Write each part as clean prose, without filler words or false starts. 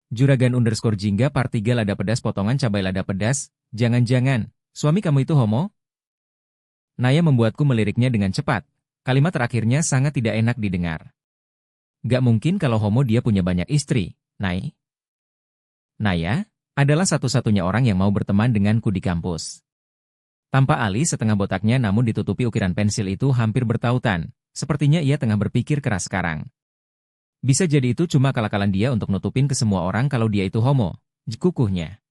Juragan_Jingga part 3 lada pedas potongan cabai lada pedas, jangan-jangan, suami kamu itu homo? Naya membuatku meliriknya dengan cepat. Kalimat terakhirnya sangat tidak enak didengar. Gak mungkin kalau homo dia punya banyak istri, Nay. Naya adalah satu-satunya orang yang mau berteman denganku di kampus. Tanpa alis setengah botaknya namun ditutupi ukiran pensil itu hampir bertautan. Sepertinya ia tengah berpikir keras sekarang. Bisa jadi itu cuma akal-akalan dia untuk nutupin ke semua orang kalau dia itu homo, kukuhnya.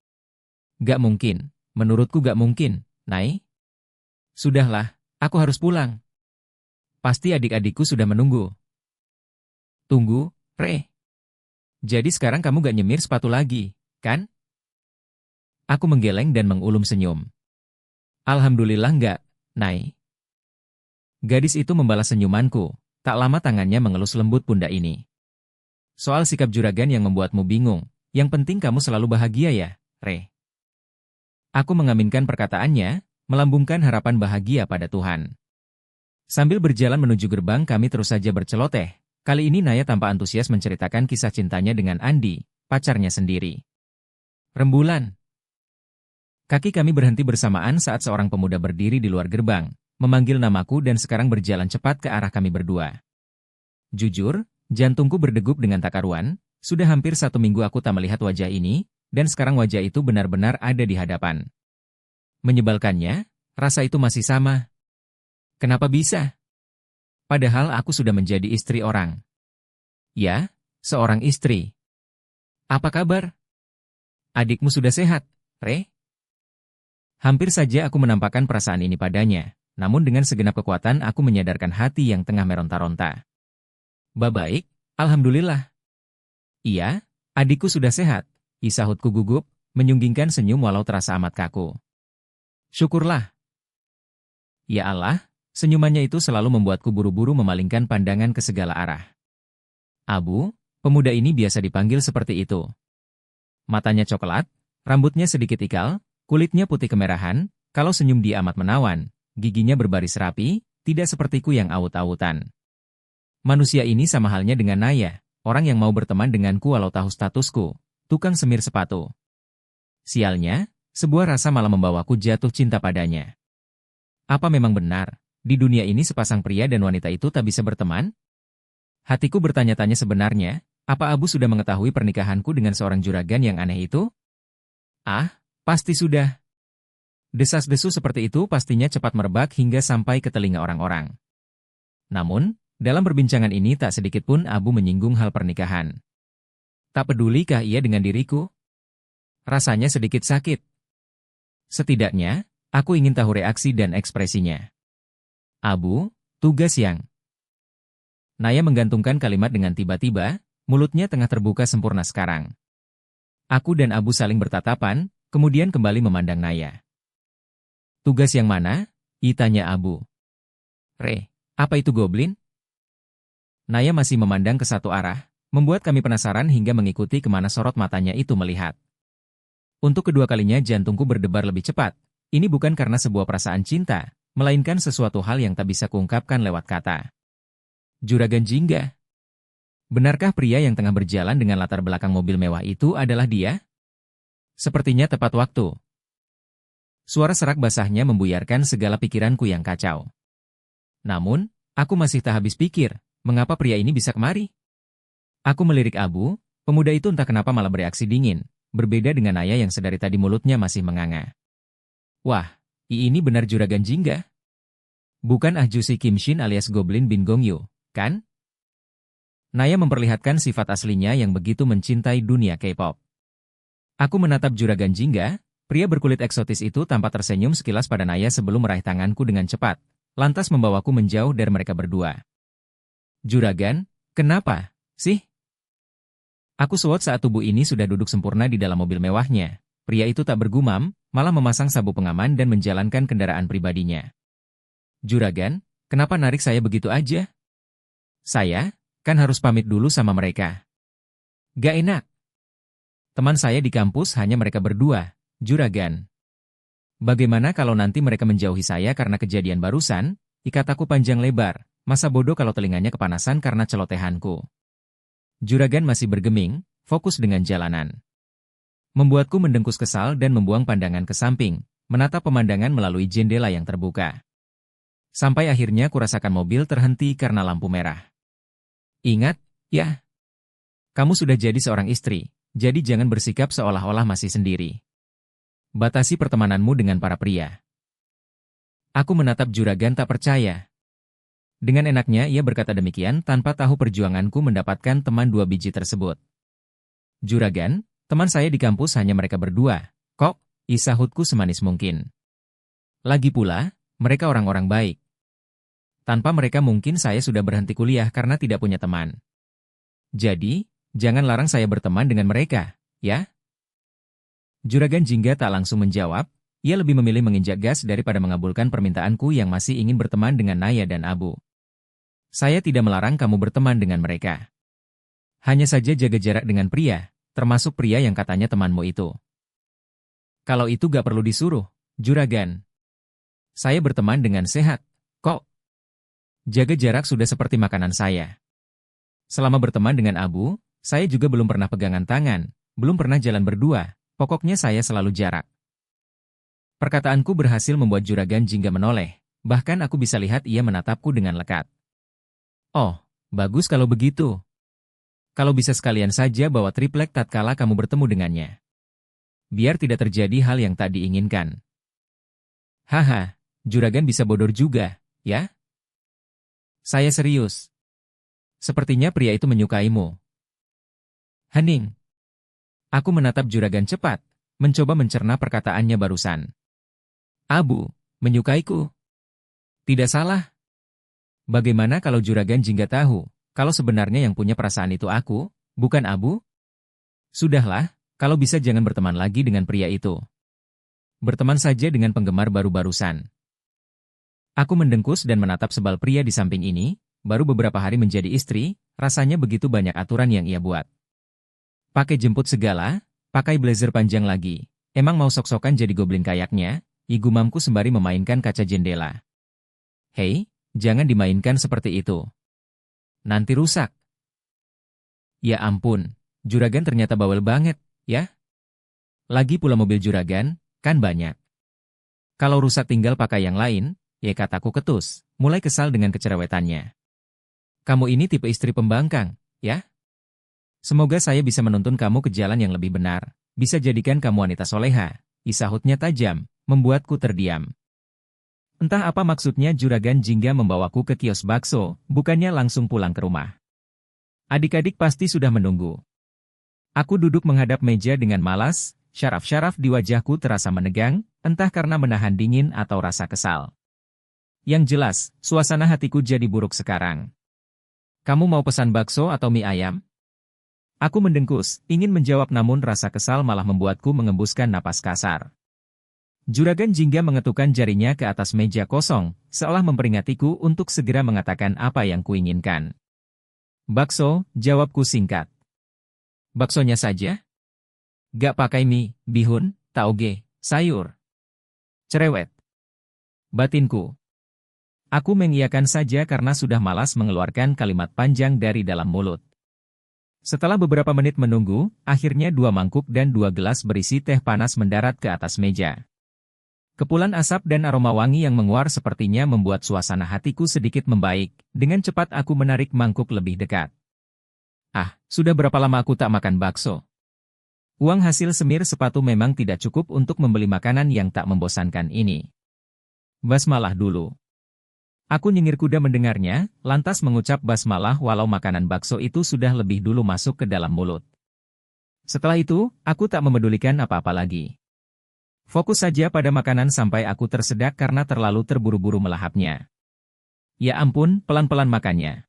Gak mungkin, menurutku gak mungkin, Nay. Sudahlah, aku harus pulang. Pasti adik-adikku sudah menunggu. Tunggu, Re. Jadi sekarang kamu gak nyemir sepatu lagi, kan? Aku menggeleng dan mengulum senyum. Alhamdulillah enggak, Nay. Gadis itu membalas senyumanku, tak lama tangannya mengelus lembut pundak ini. Soal sikap juragan yang membuatmu bingung, yang penting kamu selalu bahagia ya, Re. Aku mengaminkan perkataannya, melambungkan harapan bahagia pada Tuhan. Sambil berjalan menuju gerbang kami terus saja berceloteh. Kali ini Naya tanpa antusias menceritakan kisah cintanya dengan Andi, pacarnya sendiri. Rembulan. Kaki kami berhenti bersamaan saat seorang pemuda berdiri di luar gerbang, memanggil namaku dan sekarang berjalan cepat ke arah kami berdua. Jujur, jantungku berdegup dengan tak karuan, sudah hampir 1 minggu aku tak melihat wajah ini, dan sekarang wajah itu benar-benar ada di hadapan. Menyebalkannya, rasa itu masih sama. Kenapa bisa? Padahal aku sudah menjadi istri orang. Ya, seorang istri. Apa kabar? Adikmu sudah sehat, Re? Hampir saja aku menampakkan perasaan ini padanya, namun dengan segenap kekuatan aku menyadarkan hati yang tengah meronta-ronta. Baik, alhamdulillah. Iya, adikku sudah sehat, isahutku gugup, menyunggingkan senyum walau terasa amat kaku. Syukurlah. Ya Allah, senyumannya itu selalu membuatku buru-buru memalingkan pandangan ke segala arah. Abu, pemuda ini biasa dipanggil seperti itu. Matanya coklat, rambutnya sedikit ikal, kulitnya putih kemerahan, kalau senyum dia amat menawan, giginya berbaris rapi, tidak sepertiku yang awut-awutan. Manusia ini sama halnya dengan Naya, orang yang mau berteman denganku walau tahu statusku, tukang semir sepatu. Sialnya, sebuah rasa malah membawaku jatuh cinta padanya. Apa memang benar, di dunia ini sepasang pria dan wanita itu tak bisa berteman? Hatiku bertanya-tanya sebenarnya, apa Abu sudah mengetahui pernikahanku dengan seorang juragan yang aneh itu? Ah, pasti sudah. Desas-desus seperti itu pastinya cepat merebak hingga sampai ke telinga orang-orang. Namun, dalam perbincangan ini tak sedikit pun Abu menyinggung hal pernikahan. Tak pedulikah ia dengan diriku? Rasanya sedikit sakit. Setidaknya, aku ingin tahu reaksi dan ekspresinya. Abu, tugas yang... Naya menggantungkan kalimat dengan tiba-tiba, mulutnya tengah terbuka sempurna sekarang. Aku dan Abu saling bertatapan, kemudian kembali memandang Naya. Tugas yang mana? Tanya Abu. Re, apa itu goblin? Naya masih memandang ke satu arah, membuat kami penasaran hingga mengikuti kemana sorot matanya itu melihat. Untuk kedua kalinya jantungku berdebar lebih cepat. Ini bukan karena sebuah perasaan cinta, melainkan sesuatu hal yang tak bisa kuungkapkan lewat kata. Juragan Jingga. Benarkah pria yang tengah berjalan dengan latar belakang mobil mewah itu adalah dia? Sepertinya tepat waktu. Suara serak basahnya membuyarkan segala pikiranku yang kacau. Namun, aku masih tak habis pikir, mengapa pria ini bisa kemari? Aku melirik Abu, pemuda itu entah kenapa malah bereaksi dingin, berbeda dengan Naya yang sedari tadi mulutnya masih menganga. Wah, ini benar Juragan Jingga? Bukan Ahjusi Kim Shin alias Goblin bin Gongyu, kan? Naya memperlihatkan sifat aslinya yang begitu mencintai dunia K-pop. Aku menatap Juragan Jingga, pria berkulit eksotis itu tanpa tersenyum sekilas pada Naya sebelum meraih tanganku dengan cepat, lantas membawaku menjauh dari mereka berdua. Juragan, kenapa, sih? Aku suot saat tubuh ini sudah duduk sempurna di dalam mobil mewahnya. Pria itu tak bergumam, malah memasang sabuk pengaman dan menjalankan kendaraan pribadinya. Juragan, kenapa narik saya begitu aja? Saya, kan harus pamit dulu sama mereka. Gak enak. Teman saya di kampus hanya mereka berdua, Juragan. Bagaimana kalau nanti mereka menjauhi saya karena kejadian barusan? Ikat aku panjang lebar, masa bodoh kalau telinganya kepanasan karena celotehanku. Juragan masih bergeming, fokus dengan jalanan. Membuatku mendengkus kesal dan membuang pandangan ke samping, menatap pemandangan melalui jendela yang terbuka. Sampai akhirnya kurasakan mobil terhenti karena lampu merah. Ingat, ya. Kamu sudah jadi seorang istri, jadi jangan bersikap seolah-olah masih sendiri. Batasi pertemananmu dengan para pria. Aku menatap juragan tak percaya. Dengan enaknya ia berkata demikian tanpa tahu perjuanganku mendapatkan teman 2 biji tersebut. Juragan, teman saya di kampus hanya mereka berdua. Kok? Sahutku semanis mungkin. Lagi pula, mereka orang-orang baik. Tanpa mereka mungkin saya sudah berhenti kuliah karena tidak punya teman. Jadi, jangan larang saya berteman dengan mereka, ya? Juragan Jingga tak langsung menjawab, ia lebih memilih menginjak gas daripada mengabulkan permintaanku yang masih ingin berteman dengan Naya dan Abu. Saya tidak melarang kamu berteman dengan mereka. Hanya saja jaga jarak dengan pria, termasuk pria yang katanya temanmu itu. Kalau itu gak perlu disuruh, juragan. Saya berteman dengan sehat, kok. Jaga jarak sudah seperti makanan saya. Selama berteman dengan Abu, saya juga belum pernah pegangan tangan, belum pernah jalan berdua, pokoknya saya selalu jarak. Perkataanku berhasil membuat juragan Jingga menoleh, bahkan aku bisa lihat ia menatapku dengan lekat. Oh, bagus kalau begitu. Kalau bisa sekalian saja bawa triplek tatkala kamu bertemu dengannya. Biar tidak terjadi hal yang tak diinginkan. Haha, juragan bisa bodor juga, ya? Saya serius. Sepertinya pria itu menyukaimu. Hening. Aku menatap juragan cepat, mencoba mencerna perkataannya barusan. Abu, menyukaiku. Tidak salah. Bagaimana kalau juragan Jingga tahu, kalau sebenarnya yang punya perasaan itu aku, bukan Abu? Sudahlah, kalau bisa jangan berteman lagi dengan pria itu. Berteman saja dengan penggemar baru-barusan. Aku mendengkus dan menatap sebal pria di samping ini, baru beberapa hari menjadi istri, rasanya begitu banyak aturan yang ia buat. Pakai jemput segala, pakai blazer panjang lagi, emang mau sok-sokan jadi goblin kayaknya, gumamku sembari memainkan kaca jendela. Hei, jangan dimainkan seperti itu. Nanti rusak. Ya ampun, juragan ternyata bawel banget, ya? Lagi pula mobil juragan, kan banyak. Kalau rusak tinggal pakai yang lain, ya kataku ketus, mulai kesal dengan kecerewetannya. Kamu ini tipe istri pembangkang, ya? Semoga saya bisa menuntun kamu ke jalan yang lebih benar, bisa jadikan kamu wanita soleha, sahutnya tajam, membuatku terdiam. Entah apa maksudnya juragan Jingga membawaku ke kios bakso, bukannya langsung pulang ke rumah. Adik-adik pasti sudah menunggu. Aku duduk menghadap meja dengan malas, syaraf-syaraf di wajahku terasa menegang, entah karena menahan dingin atau rasa kesal. Yang jelas, suasana hatiku jadi buruk sekarang. Kamu mau pesan bakso atau mie ayam? Aku mendengkus, ingin menjawab namun rasa kesal malah membuatku mengembuskan napas kasar. Juragan Jingga mengetukkan jarinya ke atas meja kosong, seolah memperingatiku untuk segera mengatakan apa yang kuinginkan. Bakso, jawabku singkat. Baksonya saja? Gak pakai mie, bihun, tauge, sayur. Cerewet. Batinku. Aku mengiyakan saja karena sudah malas mengeluarkan kalimat panjang dari dalam mulut. Setelah beberapa menit menunggu, akhirnya 2 mangkuk dan 2 gelas berisi teh panas mendarat ke atas meja. Kepulan asap dan aroma wangi yang menguar sepertinya membuat suasana hatiku sedikit membaik. Dengan cepat aku menarik mangkuk lebih dekat. Ah, sudah berapa lama aku tak makan bakso? Uang hasil semir sepatu memang tidak cukup untuk membeli makanan yang tak membosankan ini. Basmalah dulu. Aku nyengir kuda mendengarnya, lantas mengucap basmalah walau makanan bakso itu sudah lebih dulu masuk ke dalam mulut. Setelah itu, aku tak memedulikan apa-apa lagi. Fokus saja pada makanan sampai aku tersedak karena terlalu terburu-buru melahapnya. Ya ampun, pelan-pelan makannya.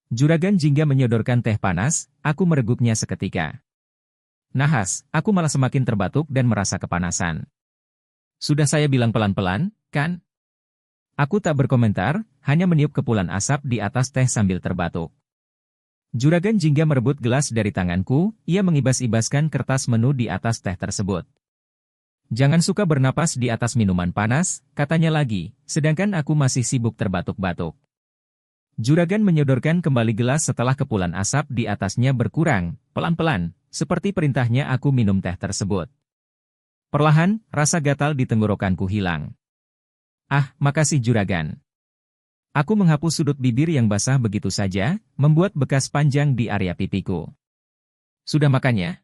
Juragan Jingga menyodorkan teh panas, aku meregupnya seketika. Nahas, aku malah semakin terbatuk dan merasa kepanasan. Sudah saya bilang pelan-pelan, kan? Aku tak berkomentar, hanya meniup kepulan asap di atas teh sambil terbatuk. Juragan Jingga merebut gelas dari tanganku, ia mengibas-ibaskan kertas menu di atas teh tersebut. Jangan suka bernapas di atas minuman panas, katanya lagi, sedangkan aku masih sibuk terbatuk-batuk. Juragan menyodorkan kembali gelas setelah kepulan asap di atasnya berkurang, pelan-pelan, seperti perintahnya aku minum teh tersebut. Perlahan, rasa gatal di tenggorokanku hilang. Ah, makasih Juragan. Aku menghapus sudut bibir yang basah begitu saja, membuat bekas panjang di area pipiku. Sudah makannya?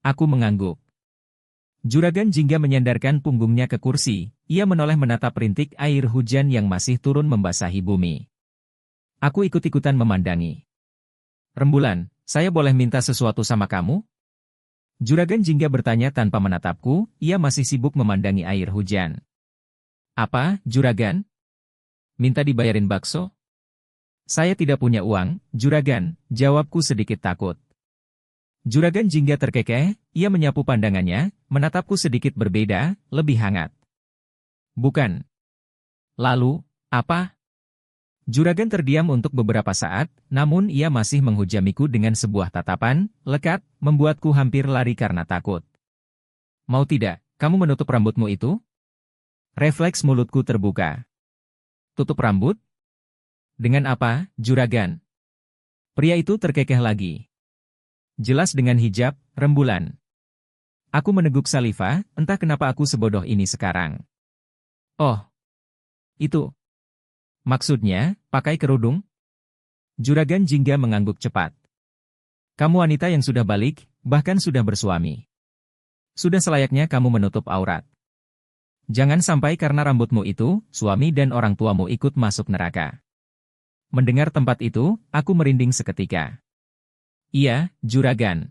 Aku mengangguk. Juragan Jingga menyandarkan punggungnya ke kursi, ia menoleh menatap rintik air hujan yang masih turun membasahi bumi. Aku ikut-ikutan memandangi. Rembulan, saya boleh minta sesuatu sama kamu? Juragan Jingga bertanya tanpa menatapku, ia masih sibuk memandangi air hujan. Apa, Juragan? Minta dibayarin bakso? Saya tidak punya uang, Juragan, jawabku sedikit takut. Juragan Jingga terkekeh, ia menyapu pandangannya, menatapku sedikit berbeda, lebih hangat. Bukan. Lalu, apa? Juragan terdiam untuk beberapa saat, namun ia masih menghujamiku dengan sebuah tatapan, lekat, membuatku hampir lari karena takut. Mau tidak, kamu menutup rambutmu itu? Refleks mulutku terbuka. Tutup rambut? Dengan apa, Juragan? Pria itu terkekeh lagi. Jelas dengan hijab, rembulan. Aku meneguk saliva, entah kenapa aku sebodoh ini sekarang. Oh, itu. Maksudnya, pakai kerudung? Juragan Jingga mengangguk cepat. Kamu wanita yang sudah balik, bahkan sudah bersuami. Sudah selayaknya kamu menutup aurat. Jangan sampai karena rambutmu itu, suami dan orang tuamu ikut masuk neraka. Mendengar tempat itu, aku merinding seketika. Iya, Juragan.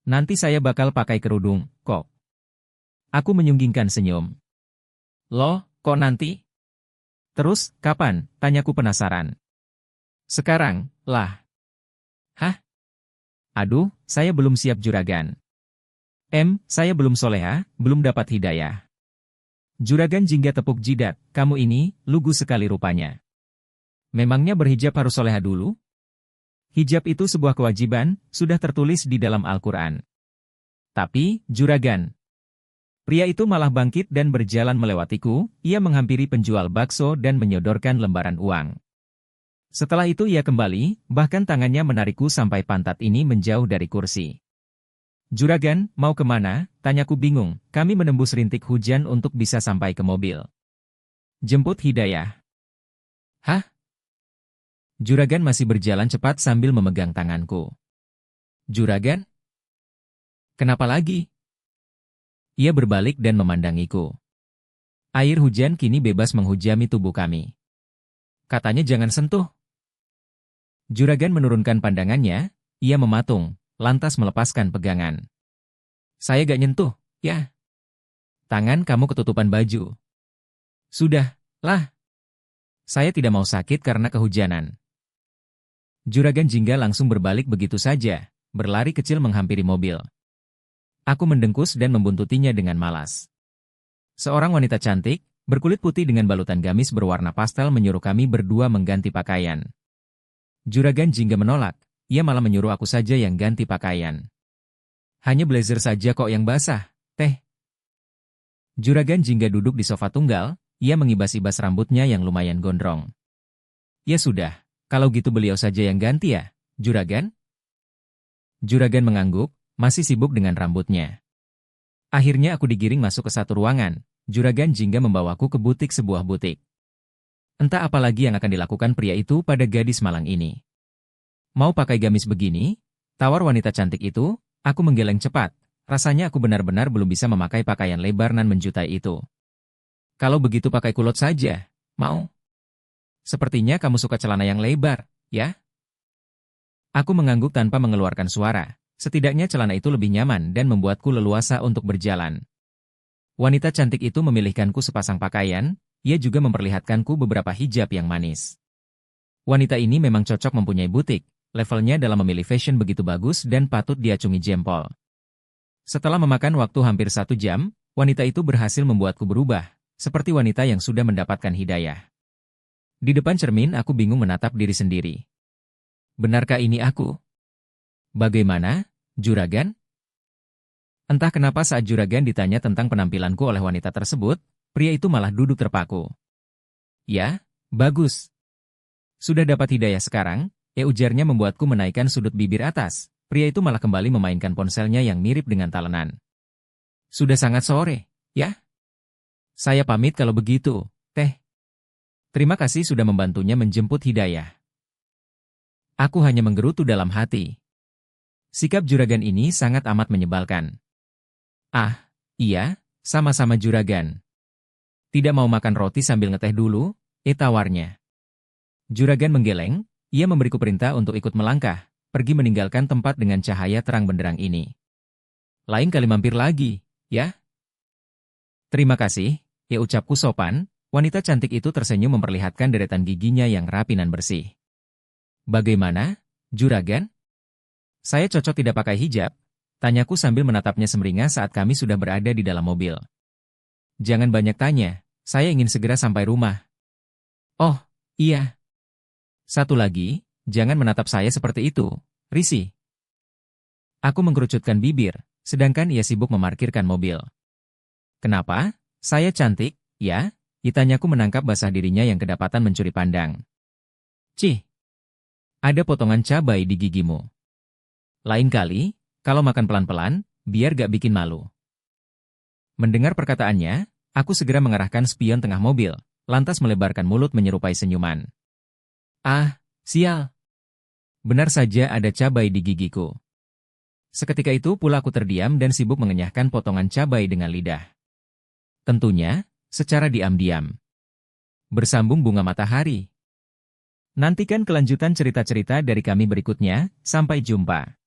Nanti saya bakal pakai kerudung, kok. Aku menyunggingkan senyum. Loh, kok nanti? Terus, kapan? Tanyaku penasaran. Sekarang, lah. Hah? Aduh, saya belum siap Juragan. Saya belum soleha, belum dapat hidayah. Juragan Jingga tepuk jidat, kamu ini, lugu sekali rupanya. Memangnya berhijab harus soleha dulu? Hijab itu sebuah kewajiban, sudah tertulis di dalam Al-Quran. Tapi, Juragan. Pria itu malah bangkit dan berjalan melewatiku, ia menghampiri penjual bakso dan menyodorkan lembaran uang. Setelah itu ia kembali, bahkan tangannya menarikku sampai pantat ini menjauh dari kursi. Juragan, mau kemana? Tanyaku bingung, kami menembus rintik hujan untuk bisa sampai ke mobil. Jemput Hidayah. Hah? Juragan masih berjalan cepat sambil memegang tanganku. Juragan? Kenapa lagi? Ia berbalik dan memandangiku. Air hujan kini bebas menghujami tubuh kami. Katanya jangan sentuh. Juragan menurunkan pandangannya, ia mematung, lantas melepaskan pegangan. Saya gak nyentuh, ya. Tangan kamu ketutupan baju. Sudah, lah. Saya tidak mau sakit karena kehujanan. Juragan Jingga langsung berbalik begitu saja, berlari kecil menghampiri mobil. Aku mendengkus dan membuntutinya dengan malas. Seorang wanita cantik, berkulit putih dengan balutan gamis berwarna pastel menyuruh kami berdua mengganti pakaian. Juragan Jingga menolak, ia malah menyuruh aku saja yang ganti pakaian. Hanya blazer saja kok yang basah, teh. Juragan Jingga duduk di sofa tunggal, ia mengibas-ibas rambutnya yang lumayan gondrong. Ya sudah, kalau gitu beliau saja yang ganti ya, Juragan? Juragan mengangguk, masih sibuk dengan rambutnya. Akhirnya aku digiring masuk ke satu ruangan, Juragan Jingga membawaku ke sebuah butik. Entah apa lagi yang akan dilakukan pria itu pada gadis malang ini. Mau pakai gamis begini? Tawar wanita cantik itu, aku menggeleng cepat, rasanya aku benar-benar belum bisa memakai pakaian lebar nan menjutai itu. Kalau begitu pakai kulot saja, mau? Sepertinya kamu suka celana yang lebar, ya? Aku mengangguk tanpa mengeluarkan suara. Setidaknya celana itu lebih nyaman dan membuatku leluasa untuk berjalan. Wanita cantik itu memilihkanku sepasang pakaian, ia juga memperlihatkanku beberapa hijab yang manis. Wanita ini memang cocok mempunyai butik, levelnya dalam memilih fashion begitu bagus dan patut diacungi jempol. Setelah memakan waktu hampir 1 jam, wanita itu berhasil membuatku berubah, seperti wanita yang sudah mendapatkan hidayah. Di depan cermin aku bingung menatap diri sendiri. Benarkah ini aku? Bagaimana, Juragan? Entah kenapa saat Juragan ditanya tentang penampilanku oleh wanita tersebut, pria itu malah duduk terpaku. Ya, bagus. Sudah dapat hidayah sekarang, ujarnya membuatku menaikkan sudut bibir atas. Pria itu malah kembali memainkan ponselnya yang mirip dengan talenan. Sudah sangat sore, ya? Saya pamit kalau begitu, Teh. Terima kasih sudah membantunya menjemput hidayah. Aku hanya menggerutu dalam hati. Sikap juragan ini sangat amat menyebalkan. Ah, iya, sama-sama juragan. Tidak mau makan roti sambil ngeteh dulu, tawarnya. Juragan menggeleng, ia memberiku perintah untuk ikut melangkah, pergi meninggalkan tempat dengan cahaya terang benderang ini. Lain kali mampir lagi, ya? Terima kasih, ucapku sopan. Wanita cantik itu tersenyum memperlihatkan deretan giginya yang rapi dan bersih. Bagaimana, juragan? Saya cocok tidak pakai hijab? Tanyaku sambil menatapnya semeringah saat kami sudah berada di dalam mobil. Jangan banyak tanya, saya ingin segera sampai rumah. Oh, iya. Satu lagi, jangan menatap saya seperti itu, risih. Aku mengkerucutkan bibir, sedangkan ia sibuk memarkirkan mobil. Kenapa? Saya cantik, ya? Tanyaku menangkap basah dirinya yang kedapatan mencuri pandang. Cih, ada potongan cabai di gigimu. Lain kali, kalau makan pelan-pelan, biar gak bikin malu. Mendengar perkataannya, aku segera mengarahkan spion tengah mobil, lantas melebarkan mulut menyerupai senyuman. Ah, sial. Benar saja ada cabai di gigiku. Seketika itu pula aku terdiam dan sibuk mengenyahkan potongan cabai dengan lidah. Tentunya, secara diam-diam. Bersambung bunga matahari. Nantikan kelanjutan cerita-cerita dari kami berikutnya, sampai jumpa.